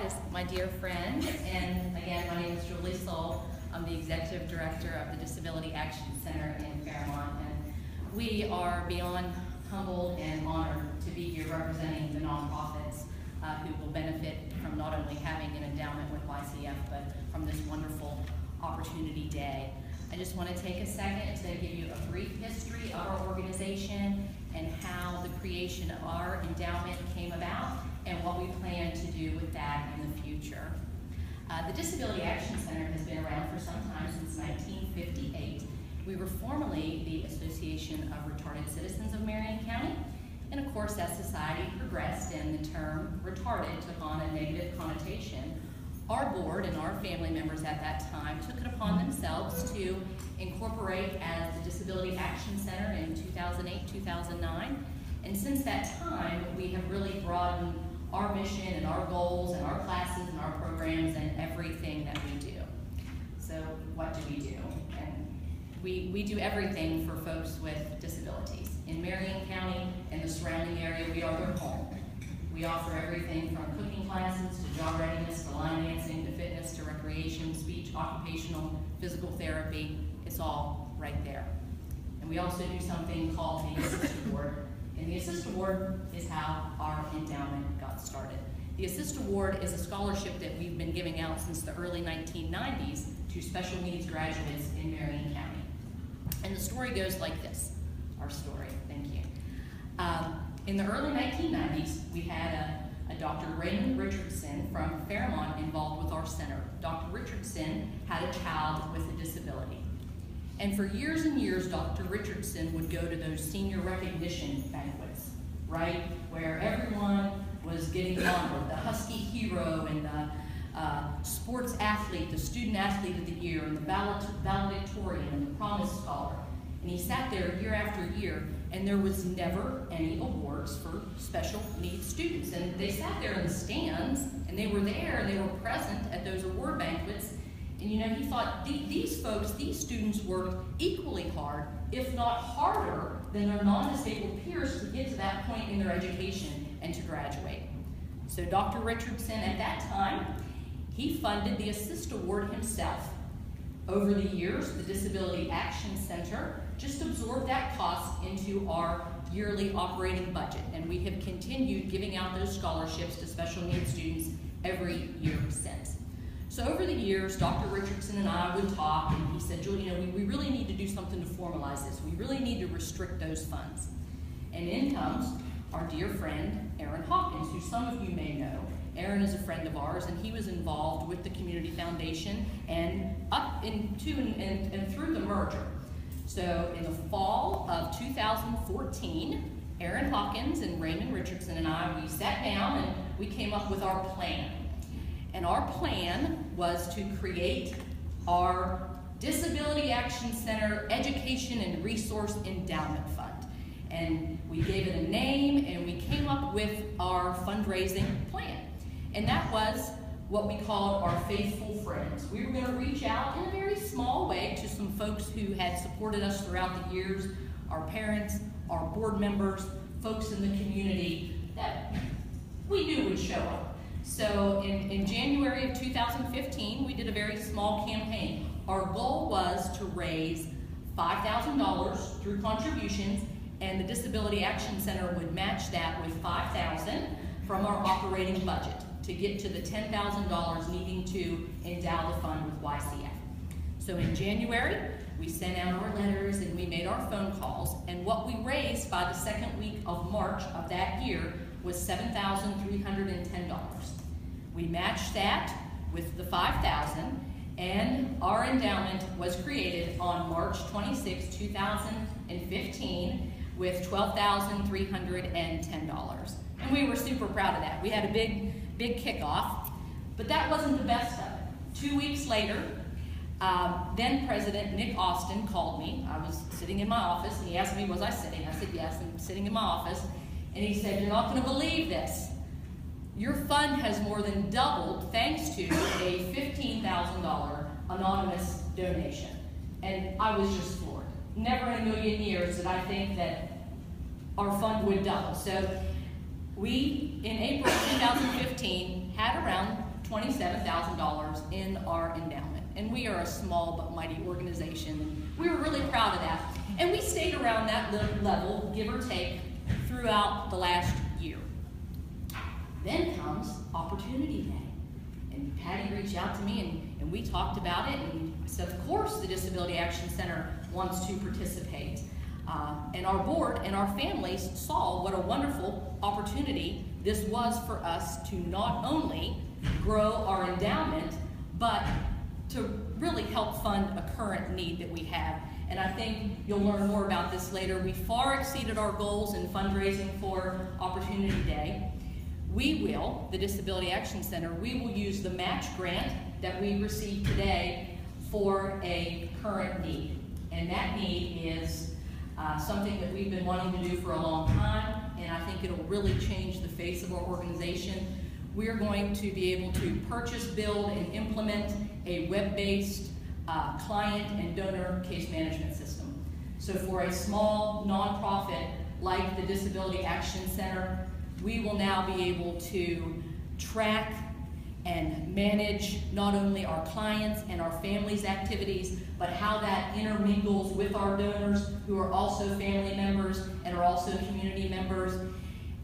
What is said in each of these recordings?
is my dear friend, and again, my name is Julie Soul. I'm the Executive Director of the Disability Action Center in Fairmont, and we are beyond humbled and honored to be here representing the nonprofits who will benefit from not only having an endowment with YCF, but from this wonderful Opportunity Day. I just want to take a second to give you a brief history of our organization and how the creation of our endowment came about and what we plan to do with that in the future. The Disability Action Center has been around for some time, since 1958. We were formerly the Association of Retarded Citizens of Marion County, and of course as society progressed and the term retarded took on a negative connotation, our board and our family members at that time took it upon themselves to incorporate as the Disability Action Center in 2008-2009. And since that time, we have really broadened our mission and our goals and our classes and our programs and everything that we do. So what do we do? And we do everything for folks with disabilities. In Marion County and the surrounding area, we are their home. We offer everything from cooking classes to job readiness to line dancing to fitness to recreation, speech, occupational, physical therapy. It's all right there. And we also do something called the Assist Award. And the Assist Award is how our endowment got started. The Assist Award is a scholarship that we've been giving out since the early 1990s to special needs graduates in Marion County. And the story goes like this, our story, thank you. In the early 1990s, we had a Dr. Raymond Richardson from Fairmont involved with our center. Dr. Richardson had a child with a disability. And for years and years, Dr. Richardson would go to those senior recognition banquets, right? Where everyone was getting honored, the Husky Hero and the sports athlete, the student athlete of the year, and the valedictorian and the Promise Scholar. And he sat there year after year, and there was never any awards for special needs students. And they sat there in the stands, and they were there, and they were present at those award banquets. And you know, he thought, these folks, these students worked equally hard, if not harder, than their non-disabled peers to get to that point in their education and to graduate. So Dr. Richardson, at that time, he funded the Assist Award himself. Over the years, the Disability Action Center just absorbed that cost into our yearly operating budget, and we have continued giving out those scholarships to special needs students every year since. So over the years, Dr. Richardson and I would talk, and he said, Julie, you know, we really need to do something to formalize this. We really need to restrict those funds. And in comes our dear friend, Aaron Hawkins, who some of you may know. Aaron is a friend of ours, and he was involved with the Community Foundation and up into and through the merger. So in the fall of 2014, Aaron Hawkins and Raymond Richardson and I, we sat down and we came up with our plan. And our plan was to create our Disability Action Center Education and Resource Endowment Fund. And we gave it a name, and we came up with our fundraising plan. And that was what we called our faithful friends. We were going to reach out in a very small way to some folks who had supported us throughout the years, our parents, our board members, folks in the community that we knew would show up. So in January of 2015, we did a very small campaign. Our goal was to raise $5,000 through contributions, and the Disability Action Center would match that with $5,000 from our operating budget to get to the $10,000 needing to endow the fund with YCF. So in January, we sent out our letters and we made our phone calls, and what we raised by the second week of March of that year was $7,310. We matched that with the $5,000, and our endowment was created on March 26, 2015 with $12,310. And we were super proud of that. We had a big kickoff, but that wasn't the best of it. 2 weeks later, then President Nick Austin called me. I was sitting in my office, and he asked me, was I sitting? I said, yes, I'm sitting in my office. And he said, you're not going to believe this. Your fund has more than doubled thanks to a $15,000 anonymous donation. And I was just floored. Never in a million years did I think that our fund would double. So we, in April 2015, had around $27,000 in our endowment. And we are a small but mighty organization, and we were really proud of that. And we stayed around that level, give or take, throughout the last year. Then comes Opportunity Day. And Patty reached out to me, and we talked about it, and said, of course, the Disability Action Center wants to participate. And our board and our families saw what a wonderful opportunity this was for us to not only grow our endowment, but to really help fund a current need that we have. And I think you'll learn more about this later. We far exceeded our goals in fundraising for Opportunity Day. We will, the Disability Action Center, we will use the match grant that we received today for a current need. And that need is something that we've been wanting to do for a long time, and I think it'll really change the face of our organization. We're going to be able to purchase, build, and implement a web-based client and donor case management system. So for a small nonprofit like the Disability Action Center, we will now be able to track and manage not only our clients and our families' activities, but how that intermingles with our donors who are also family members and are also community members.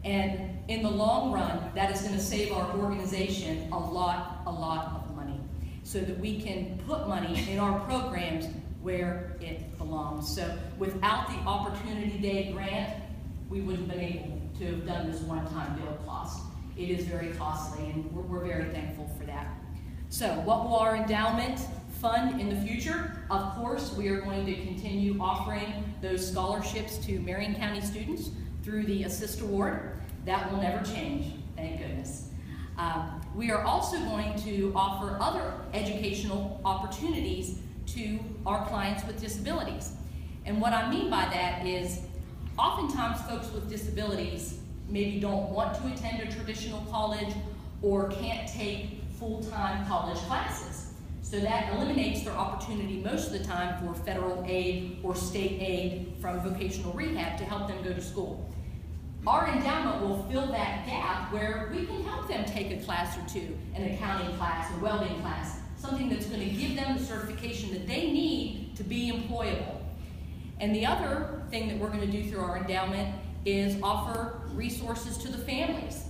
And in the long run, that is going to save our organization a lot of money, so that we can put money in our programs where it belongs. So without the Opportunity Day grant, we wouldn't have been able to have done this one-time bill cost. It is very costly, and we're very thankful for that. So what will our endowment fund in the future? Of course, we are going to continue offering those scholarships to Marion County students through the Assist Award. That will never change, thank goodness. We are also going to offer other educational opportunities to our clients with disabilities. And what I mean by that is, oftentimes folks with disabilities maybe don't want to attend a traditional college or can't take full-time college classes. So that eliminates their opportunity most of the time for federal aid or state aid from vocational rehab to help them go to school. Our endowment will fill that gap where we can help them take a class or two, an accounting class, a welding class, something that's going to give them the certification that they need to be employable. And the other thing that we're going to do through our endowment is offer resources to the families,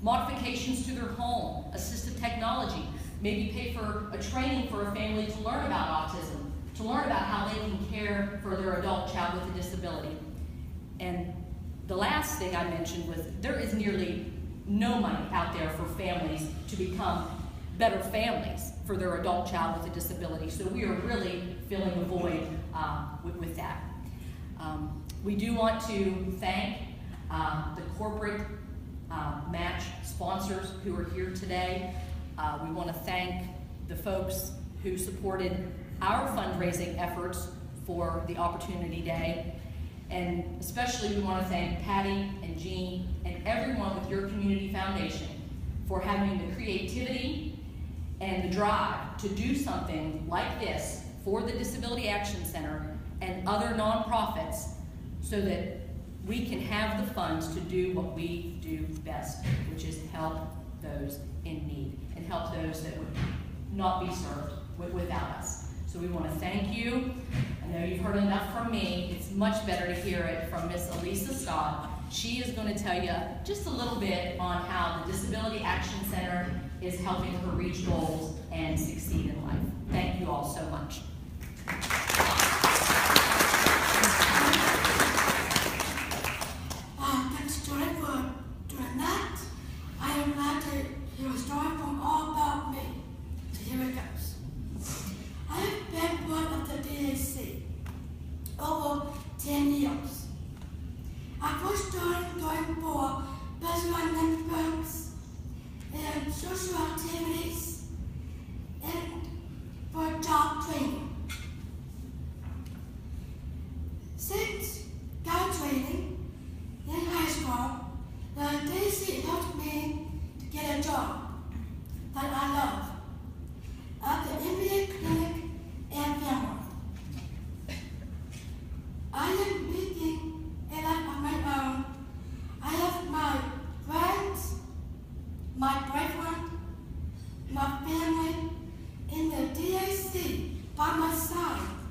modifications to their home, assistive technology, maybe pay for a training for a family to learn about autism, to learn about how they can care for their adult child with a disability. And the last thing I mentioned was there is nearly no money out there for families to become better families for their adult child with a disability. So we are really filling a void with that. We do want to thank the corporate match sponsors who are here today. We want to thank the folks who supported our fundraising efforts for the Opportunity Day. And especially we want to thank Patty and Jean and everyone with your community foundation for having the creativity and the drive to do something like this for the Disability Action Center and other nonprofits, so that we can have the funds to do what we do best, which is help those in need and help those that would not be served without us. So we want to thank you. I know you've heard enough from me. It's much better to hear it from Miss Elisa Scott. She is going to tell you just a little bit on how the Disability Action Center is helping her reach goals and succeed in life. Thank you all so much. Thanks, Joy, for doing that. I am glad to hear a story from all about me. So here it goes. I have been part of the DAC over 10 years. I first started going for personal networks and social activities and for job training. Since graduating in high school, the DAC helped me to get a job that I love at the MBA clinic and family. I am leading a life of my own. I have my friends, my boyfriend, by my side